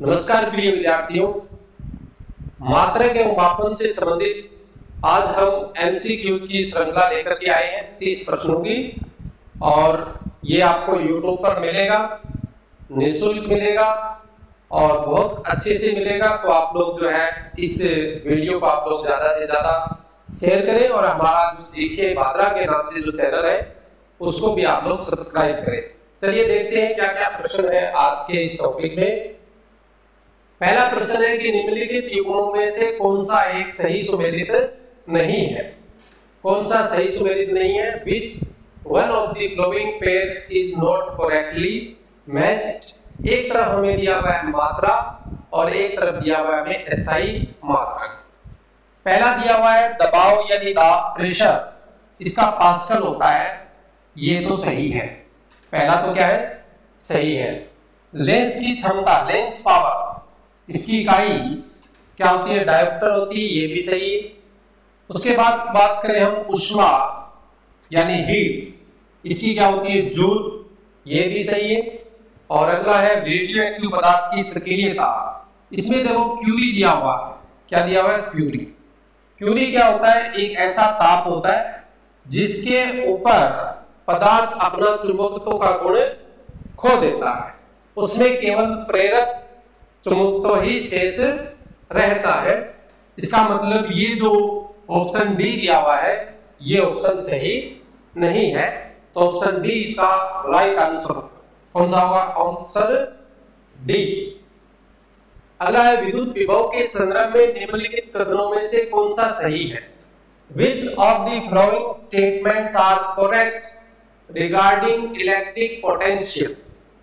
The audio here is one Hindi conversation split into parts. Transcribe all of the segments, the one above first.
नमस्कार प्रिय विद्यार्थियों, मात्रक एवं मापन से संबंधित आज हम एमसीक्यूज की श्रृंखला लेकर के आए हैं 30 प्रश्नों की। और ये आपको यूट्यूब पर मिलेगा, निःशुल्क मिलेगा और बहुत अच्छे से मिलेगा। तो आप लोग जो है इस वीडियो को आप लोग ज्यादा से ज्यादा शेयर करें और हमारा जो जीसीए बात्रा के नाम से जो चैनल है उसको भी आप लोग सब्सक्राइब करें। चलिए देखते हैं क्या क्या प्रश्न है आज के इस टॉपिक में। पहला प्रश्न है कि निम्नलिखित युग्मों में से कौन सा एक सही सुमेलित नहीं है। कौन सा सही सुमेलित नहीं है? Which one of the following pairs is not correctly matched। एक तरफ हमें दिया हुआ है मात्रा और एक तरफ दिया हुआ है हमें एसआई मात्रा। पहला दिया हुआ है दबाव यानी दाब, प्रेशर, इसका पास्कल होता है, ये तो सही है। पहला तो क्या है? सही है। लेंस की क्षमता, लेंस पावर, इसकी इकाई क्या होती है? डायोप्टर होती है, ये भी सही है। उसके बाद बात करें हम ऊष्मा यानी हीट, इसकी क्या होती है? जूल, ये भी सही है। और अगला है रेडियो एक्टिव पदार्थ की सक्रियता, इसमें देखो क्यूरी दिया हुआ है। क्या दिया हुआ है? क्यूरी। क्यूरी क्या होता है? एक ऐसा ताप होता है जिसके ऊपर पदार्थ अपना चुंबकत्व का गुण खो देता है, उसमें केवल प्रेरक चुंबकत्व ही शेष रहता है। इसका मतलब ये जो ऑप्शन डी दिया हुआ है ये ऑप्शन सही नहीं है। तो ऑप्शन डी इसका राइट आंसर कौन सा होगा? Answer D. अगला है विद्युत विभव के संदर्भ में निम्नलिखित कथनों में से कौन सा सही है? Which of the following statements are correct regarding electric potential।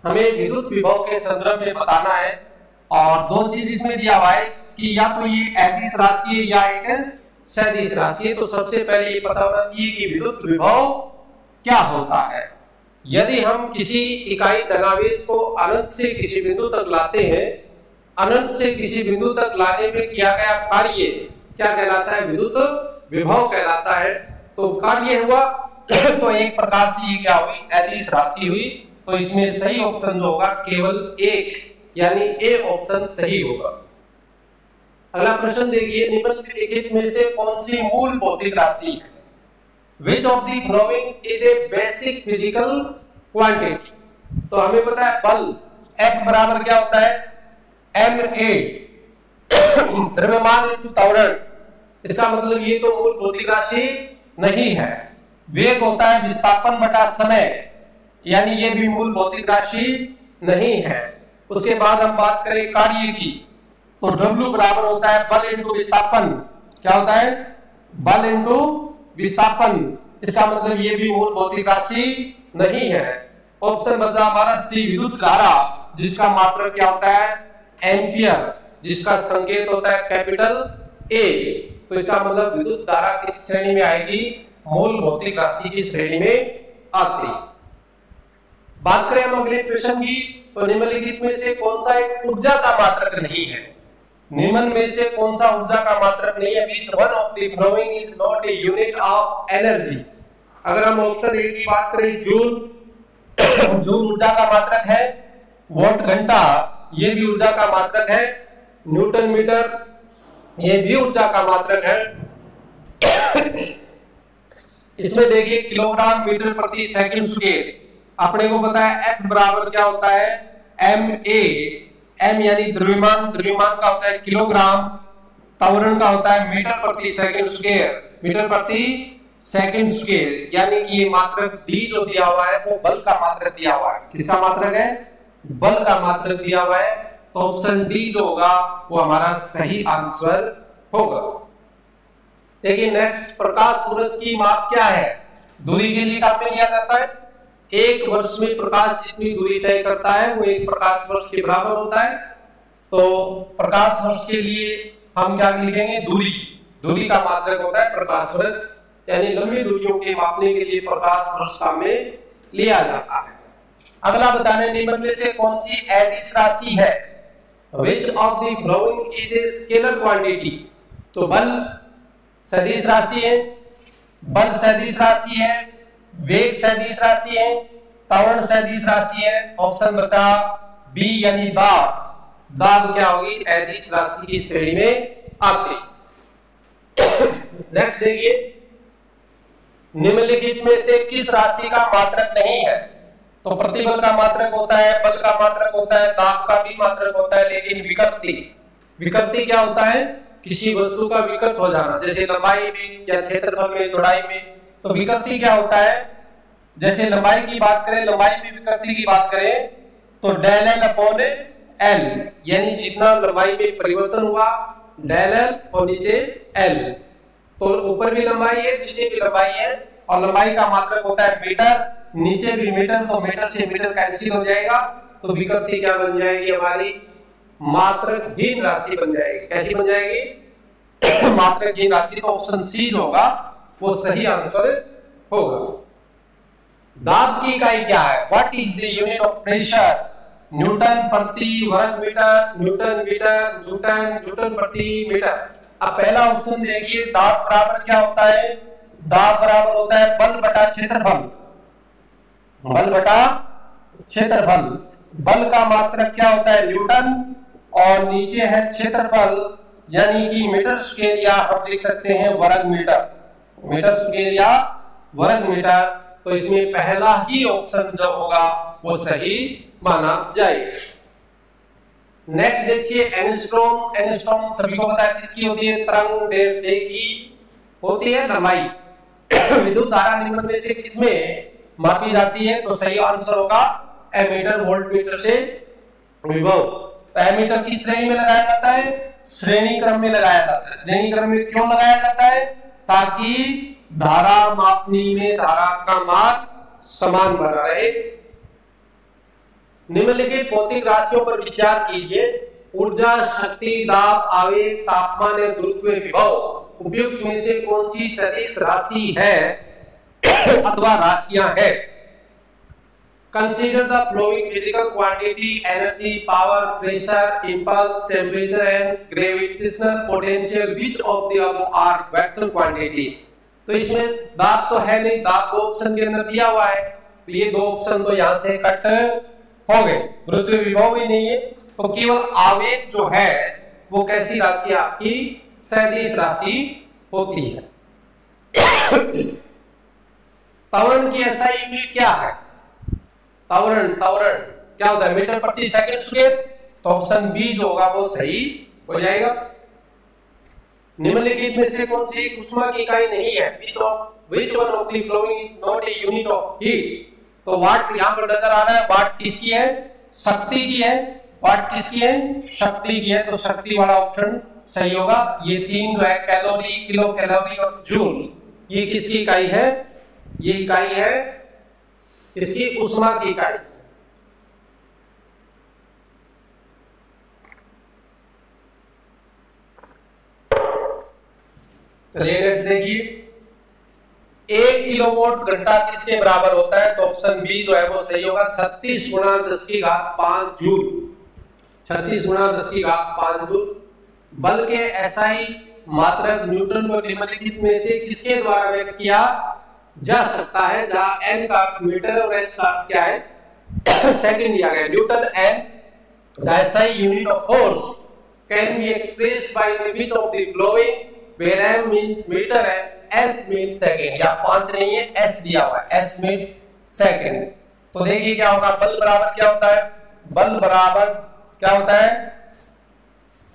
हमें विद्युत विभव के संदर्भ में बताना है और दो चीज इसमें दिया हुआ है कि या तो ये अदिश राशि है या एक सदिश राशि है। तो सबसे पहले ये पता होना चाहिए कि विद्युत विभव क्या होता है। यदि हम किसी इकाई धनावेश को अनंत से किसी बिंदु तक लाते हैं, अनंत से किसी बिंदु तक लाने में किया गया कार्य क्या कहलाता है? विद्युत विभव कहलाता है। तो कार्य हुआ तो एक प्रकार से ये क्या हुई? अदिश राशि हुई। तो इसमें सही ऑप्शन जो होगा केवल एक यानी ए ऑप्शन सही होगा। अगला प्रश्न देखिए, निम्नलिखित में से कौन सी मूल भौतिक राशि है? Which of the following is a basic physical quantity। तो हमें पता है बल F बराबर क्या होता है? ma द्रव्यमान इंटू त्वरण। इसका मतलब ये तो मूल भौतिक राशि नहीं है। वेग होता है विस्थापन बटा समय, यानी ये भी मूल भौतिक राशि नहीं है। उसके बाद हम बात करें कार्य की, तो W बराबर होता है बल इंटू विस्थापन। क्या होता है? बल इंटू विस्थापन। इसका मतलब ये भी मूल भौतिक राशि नहीं है। ऑप्शन बचा हमारा सी, विद्युत धारा, जिसका मात्रक क्या होता है? एम्पियर, जिसका संकेत होता है कैपिटल ए। तो इसका मतलब विद्युत धारा किस श्रेणी में आएगी? मूल भौतिक राशि की श्रेणी में आती है। बात करें हम अगले प्रश्न की, तो निम्नलिखित में से कौन सा एक ऊर्जा का मात्रक नहीं है? निम्न में से कौन सा ऊर्जा का मात्रक नहीं है? Which one of the following is not a unit of energy। अगर हम ऑप्शन ए की बात करें, जूल, जूल ऊर्जा का मात्रक है। वोल्ट घंटा, ये भी ऊर्जा का मात्रक है। न्यूटन मीटर, ये भी ऊर्जा का मात्रक है। इसमें देखिए किलोग्राम मीटर प्रति सेकंड स्क्वायर, अपने को पता है F बराबर क्या होता है? ma, m यानी द्रव्यमान, द्रव्यमान का होता है किलोग्राम, त्वरण का होता है मीटर प्रति सेकंड स्क्वायर, मीटर प्रति सेकंड स्क्वायर। यानी कि ये मात्रक डी जो दिया हुआ है वो बल का मात्रक दिया हुआ है। किसका मात्रक है? बल का मात्रक दिया हुआ है। तो ऑप्शन डी जो होगा वो हमारा सही आंसर होगा। देखिए नेक्स्ट, प्रकाश सूरज की माप क्या है? दूरी के लिए काम में लिया जाता है। एक वर्ष में प्रकाश जितनी दूरी तय करता है वो एक प्रकाश वर्ष के बराबर होता है। तो प्रकाश वर्ष के लिए हम क्या लिखेंगे? दूरी। दूरी का मात्रक होता है प्रकाश वर्ष, यानी लंबी दूरियों के मापने के लिए प्रकाश वर्ष काम में लिया जाता है। अगला बताने, निम्न में से कौन सी अदिश राशि है? Which of the following is a scalar quantity। तो बल सदिश राशि है, बल सदिश राशि है, वेग सदिश राशि है, त्वरण सदिश राशि है। ऑप्शन बचा बी यानी दाब। दाब क्या होगी, अदिश राशि की श्रेणी में आती। नेक्स्ट देखिए, निम्नलिखित में से किस राशि का मात्रक नहीं है? तो प्रतिबल का मात्रक होता है, बल का मात्रक होता है, दाब का भी मात्रक होता है, लेकिन विकृति, विकृति क्या होता है, किसी वस्तु का विकृत हो जाना, जैसे लंबाई में या क्षेत्रफल में, चौड़ाई में। तो विकृति क्या होता है, जैसे लंबाई की बात करें, लंबाई में विकृति की बात करें तो डेल एल अपॉन एल, यानी जितना लंबाई में परिवर्तन हुआ डेल एल और नीचे एल, तो ऊपर भी लंबाई है नीचे भी लंबाई है, और लंबाई का मात्रक होता है मीटर, नीचे भी मीटर, तो मीटर से मीटर कैंसिल हो जाएगा, तो विकृति क्या बन जाएगी हमारी, मात्रकहीन राशि बन जाएगी। कैसी बन जाएगी, मात्रकहीन राशि। तो ऑप्शन सी जो होगा वो सही आंसर होगा। दाब की इकाई क्या है, what is the unit of pressure, newton प्रति वर्ग metre, newton metre, newton, newton प्रति मीटर। अब पहला ऑप्शन देखिए, दाब बराबर क्या होता है, दाब बराबर होता है बल बटा क्षेत्रफल, बल बटा क्षेत्रफल। बल का मात्रक क्या होता है, न्यूटन, और नीचे है क्षेत्रफल, यानी कि मीटर स्क्वायर या हम देख सकते हैं वर्ग मीटर, मीटर स्क्वायर या वर्ग मीटर। तो इसमें पहला ही ऑप्शन जो होगा वो सही माना जाएगा। नेक्स्ट देखिए, एंगस्ट्रॉम, एंगस्ट्रॉम सभी को पता है किसकी होती है, तरंग दैर्ध्य की होती है लंबाई। विद्युत धारा निम्न में से किसमें मापी जाती है, तो सही आंसर होगा एमीटर, वोल्टमीटर से विभव। एमीटर की श्रेणी में लगाया जाता है, श्रेणी क्रम में लगाया जाता है। श्रेणी क्रम में क्यों लगाया जाता है, ताकि धारा मापनी में धारा का मान समान बना रहे। निम्नलिखित भौतिक राशियों पर विचार कीजिए, ऊर्जा, शक्ति, दाब, आवेग, तापमान, गुरुत्व, विभव। उपयुक्त में से कौन सी सदिश राशि है अथवा राशियां है? Consider the following physical quantity: energy, power, pressure, impulse, temperature, and gravitational potential. Which of the above are vector quantities? तो इसमें दाब तो है नहीं, दाब दो ऑप्शन के अंदर दिया हुआ है, तो ये दो ऑप्शन तो यहाँ से कट हो गए। गुरुत्व विभव भी नहीं है, तो केवल आवेग जो है वो कैसी राशि आपकी, सदिश राशि होती है। त्वरण की एसआई यूनिट क्या है, त्वरण, त्वरण क्या होता है, मीटर प्रति सेकंड स्क्वायर। तो ऑप्शन बी जो होगा वो सही हो जाएगा। निम्नलिखित में से कौन सी ऊष्मा की इकाई नहीं है, which one of the following is not a unit of heat? तो वाट यहां पर नजर आ रहा है, वाट किसकी है, शक्ति की है, वाट किसकी है, शक्ति की है, तो शक्ति वाला ऑप्शन सही होगा। ये तीन जो है कैलोरी, किलो कैलोरी और जूल, ये किसकी इकाई है, ये इकाई है इसकी ऊष्मा की इकाई। चलिए नेक्स्ट देखिए, 1 किलोवाट घंटा किसके बराबर होता है, तो ऑप्शन बी जो है वो सही होगा, 36 गुणा 10 की घात 5 जूल, 36 गुणा 10 की घात 5 जूल। बल के एसआई मात्रक न्यूटन को निम्नलिखित में से किसके द्वारा व्यक्त किया जा सकता है, जहां n का मीटर और s का क्या है सेकंड दिया गया। Newton n, the SI unit of force, can be expressed by the which of the following, where m means meter and s means second। या 5 नहीं है, s दिया हुआ है, s means second। तो देखिए क्या होगा, बल बराबर क्या होता है, बल बराबर क्या होता है,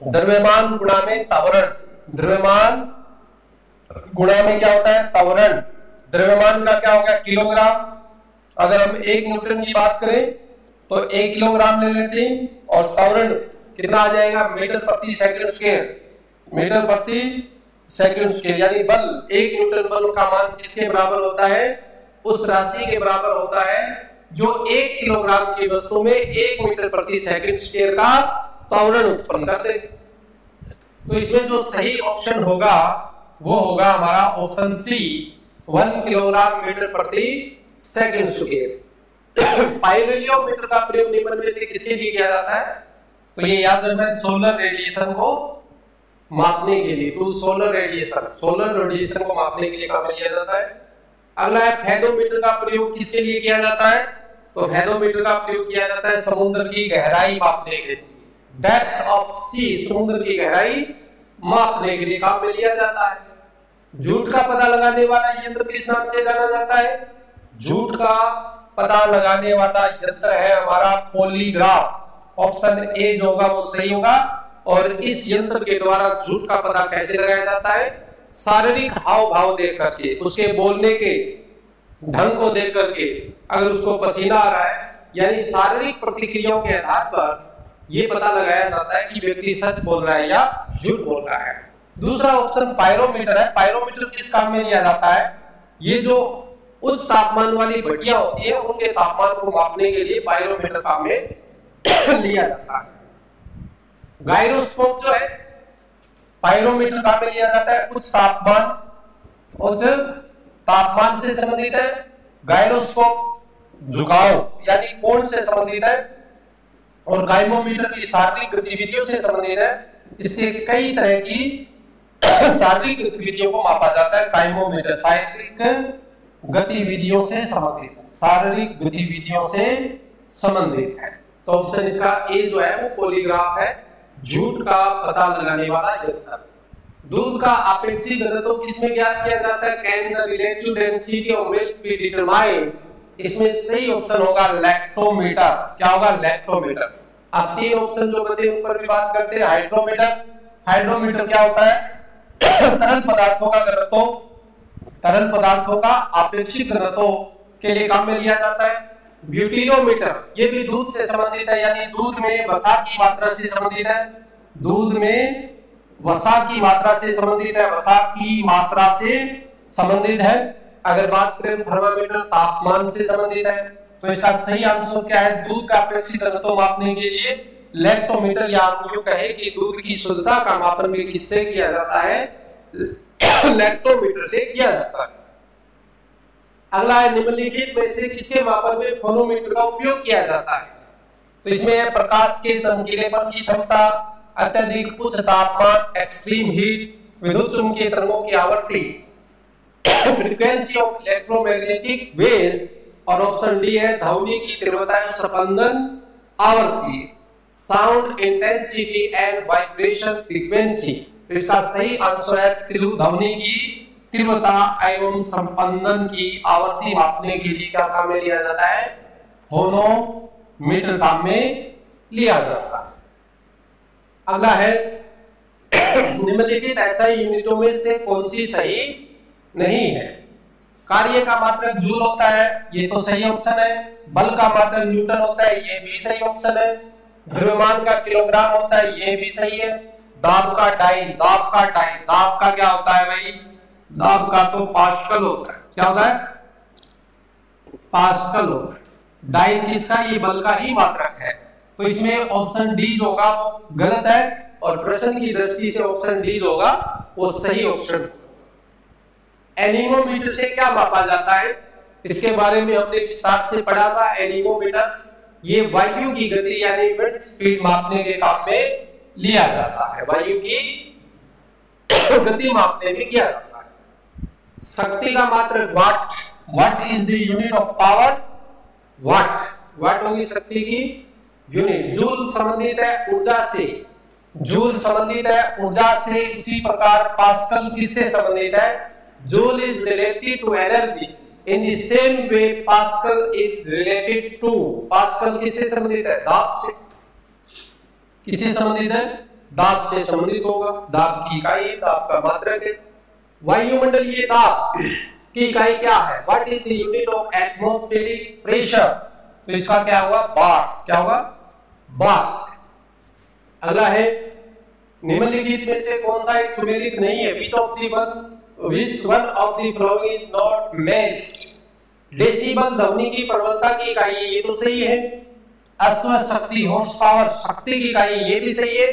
द्रव्यमान गुणा में त्वरण, द्रव्यमान गुणा में क्या होता है, त्वरण। द्रव्यमान का क्या होगा, किलोग्राम। अगर हम 1 न्यूटन की बात करें तो 1 किलोग्राम ले लेते हैं, और त्वरण कितना आ जाएगा, मीटर प्रति सेकंड स्क्वायर, मीटर प्रति सेकंड स्क्वायर। यानी बल, 1 न्यूटन बल का मान किसके बराबर होता है, उस राशि के बराबर होता है जो 1 किलोग्राम की वस्तु में 1 मीटर प्रति सेकंड स्क्वायर का त्वरण उत्पन्न कर दे। तो इसमें जो सही ऑप्शन होगा वो होगा हमारा ऑप्शन सी, 1 किलोग्राम मीटर प्रति सेकंड स्क्वायर। पाइरोलियोमीटर का प्रयोग निम्न में से किसके लिए किया जाता है, तो ये याद रखना, सोलर रेडिएशन को मापने के लिए, to solar radiation, solar radiation को मापने के लिए काम किया जाता है। अगला है फेदोमीटर का प्रयोग किसके लिए किया जाता है, तो फेदोमीटर का प्रयोग किया जाता है समुद्र की गहराई मापने के लिए। डेप्थ ऑफ सी, समुद्र की गहराई मापने के लिए काम में लिया जाता है। झूठ का पता लगाने वाला यंत्र किस नाम से जाना जाता है? झूठ का पता लगाने वाला यंत्र है हमारा पॉलीग्राफ। ऑप्शन ए जो होगा वो सही होगा। और इस यंत्र के द्वारा झूठ का पता कैसे लगाया जाता है? शारीरिक हाव भाव देख करके, उसके बोलने के ढंग को देख करके, अगर उसको पसीना आ रहा है, यानी शारीरिक प्रतिक्रियाओं के आधार पर यह पता लगाया जाता है कि व्यक्ति सच बोल रहा है या झूठ बोल रहा है। दूसरा ऑप्शन पायरोमीटर है। पायरोमीटर किस काम में लिया जाता है? ये जो उस तापमान वाली भट्टियां होती है उनके तापमान को मापने के लिए पायरोमीटर काम में लिया जाता है। गायरोस्कोप जो है पायरोमीटर काम में लिया जाता है, उच्च तापमान से संबंधित है। गायरोस्कोप झुकाव यानी कोण से संबंधित है। और गायमोमीटर की शारीरिक गतिविधियों से संबंधित है। इससे कई तरह की शारीरिक गतिविधियों को मापा जाता है। गायमोमीटर शारीरिक गतिविधियों से संबंधित है, शारीरिक गतिविधियों से संबंधित है। तो ऑप्शन इसका ए जो है वो पॉलीग्राफ है, झूठ का पता लगाने वाला यंत्र। दूध का आपेक्षिक घनत्व किसमें ज्ञात किया जाता है? Can the relative density of milk be determined? इसमें सही ऑप्शन होगा लैक्टोमीटर। क्या होगा? लैक्टोमीटर। अब तीन ऑप्शन जो बचे उन पर भी बात करते हैं। हाइड्रोमीटर। हाइड्रोमीटर क्या होता है? तरल पदार्थों का घनत्व, तरल पदार्थों का आपेक्षिक घनत्व के लिए काम में लिया जाता है। ब्यूटिलोमीटर, ये भी दूध से संबंधित है, यानी दूध में वसा की मात्रा से संबंधित है। दूध में वसा की मात्रा से संबंधित है, वसा की मात्रा से संबंधित है। अगर बात करें थर्मामीटर, तापमान से संबंधित है। तो इसका सही आंसर क्या है? दूध का आपेक्षिक घनत्व मापने के लिए लैक्टोमीटर, या आप यूं कहें कि दूध की शुद्धता का मापन भी किससे किया जाता है? लैक्टोमीटर से किया जाता है। अगला है निम्नलिखित में से किसके मापन में फोनोमीटर का उपयोग किया जाता है? तो इसमें है प्रकाश के चमकीलेपन की क्षमता, अत्यधिक उच्च तापमान, एक्सट्रीम हीट, विद्युत चुंबकीय तरंगों की आवृत्ति, फ्रीक्वेंसी ऑफ इलेक्ट्रोमैग्नेटिक वेव्स, और ऑप्शन डी है ध्वनि की तीव्रता एवं स्पंदन आवृत्ति, sound intensity and vibration frequency. तो इसका सही आंसर है ध्वनि की तीव्रता एवं स्पंदन की आवृत्ति मापने के लिए क्या काम में लिया जाता है? फोनोमीटर काम में लिया जाता है। अगला है निम्नलिखित ऐसा यूनिटों में से कौन सी सही नहीं है? कार्य का मात्रक जूल होता है, ये तो सही ऑप्शन है। बल का मात्रक न्यूटन होता है, ये भी सही ऑप्शन है। द्रव्यमान का किलोग्राम होता है, ये भी सही है। दाब का डाइन, दाब का क्या होता है भाई? दाब का तो पास्कल होता है। क्या होता है? पास्कल होता है। डाइन किसका? ये बल का ही मात्रक है। तो इसमें ऑप्शन डी जो होगा वो गलत है, और प्रश्न की दृष्टि से ऑप्शन डी जो होगा वो सही ऑप्शन। एनीमोमीटर से क्या मापा जाता है? इसके बारे में हमने विस्तार से पढ़ा था। एनीमोमीटर ये वायु की गति यानी विंड स्पीड मापने के काम में लिया जाता है। वायु की गति मापने में किया जाता है। शक्ति का मात्रक watt. What is the unit of power? Watt. Watt होगी शक्ति की यूनिट। जूल संबंधित है ऊर्जा से, जूल संबंधित है ऊर्जा से। उसी प्रकार पास्कल किससे संबंधित है? Joule is related to energy. In the same way pascal is related to, pascal किससे संबंधित है? दाब से। किससे संबंधित है? दाब से संबंधित होगा। दाब की इकाई, दाब का मात्रक है। वायुमंडलीय दाब की इकाई क्या है? What is the unit of atmospheric pressure? तो इसका क्या होगा? बार। क्या होगा? बार। अगला है निम्नलिखित में से कौन सा एक सुमेलित नहीं है? Which one of the following is not matched? Decibel ध्वनि की प्रबलता की इकाई, ये तो सही है। अश्व शक्ति, हॉर्स पावर, शक्ति की इकाई, ये भी सही है।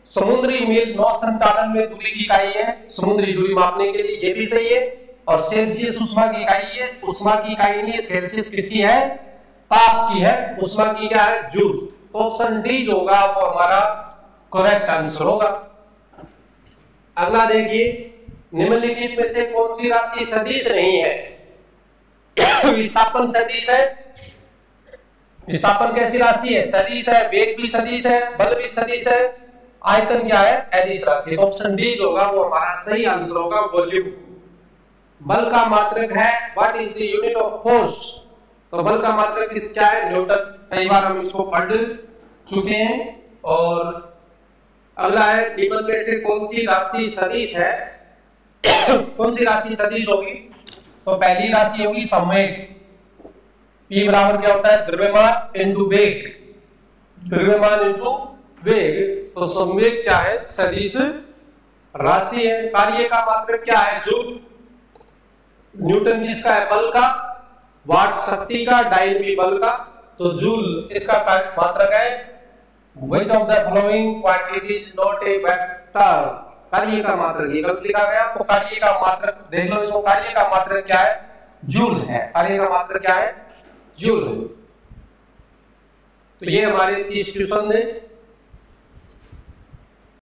समुद्री मील नौ संचालन में दूरी की इकाई है, समुद्री दूरी मापने के लिए, ये भी सही है। और सेल्सियस उष्मा की इकाई है। उष्मा की इकाई नहीं है, सेल्सियस किसकी है? ताप की है। उष्मा की क्या है? जूल। तो ऑप्शन डी जो होगा वो हमारा करेक्ट आंसर होगा। अगला देखिए निम्नलिखित में से कौन सी राशि सदिश नहीं है? विस्थापन सदिश है, विस्थापन कैसी राशि है? सदिश है, वेग भी सदिश है, बल भी सदिश है, आयतन क्या है? अदिश राशि। ऑप्शन डी जो होगा वो हमारा सही आंसर होगा, वॉल्यूम। बल का मात्रक है, what is the unit of force? तो बल का मात्रक किस क्या है? न्यूटन। कई बार हम इसको पढ़ चुके हैं। और अगला है, निम्न में से कौन सी राशि सदिश है? कौन सी राशि सदिश होगी? तो पहली राशि होगी संवेग। P बराबर क्या होता है? द्रव्यमान इंटू वेग। द्रव्यमान इंटू वेग, तो संवेग क्या है? सदिश राशि है। कार्य का मात्रक क्या है? जूल। न्यूटन किसका है? बल का। वाट शक्ति का, डायन बल का, तो जूल इसका मात्रक है। Which of the following quantity is not a vector? कार्य का मात्रक, ये गलत लिखा गया, तो कार्य का मात्रक देख लो इसको। कार्य का मात्रक क्या है? जूल है। कार्य का मात्रक क्या है? जूल है। तो ये हमारे 30 क्वेश्चन है।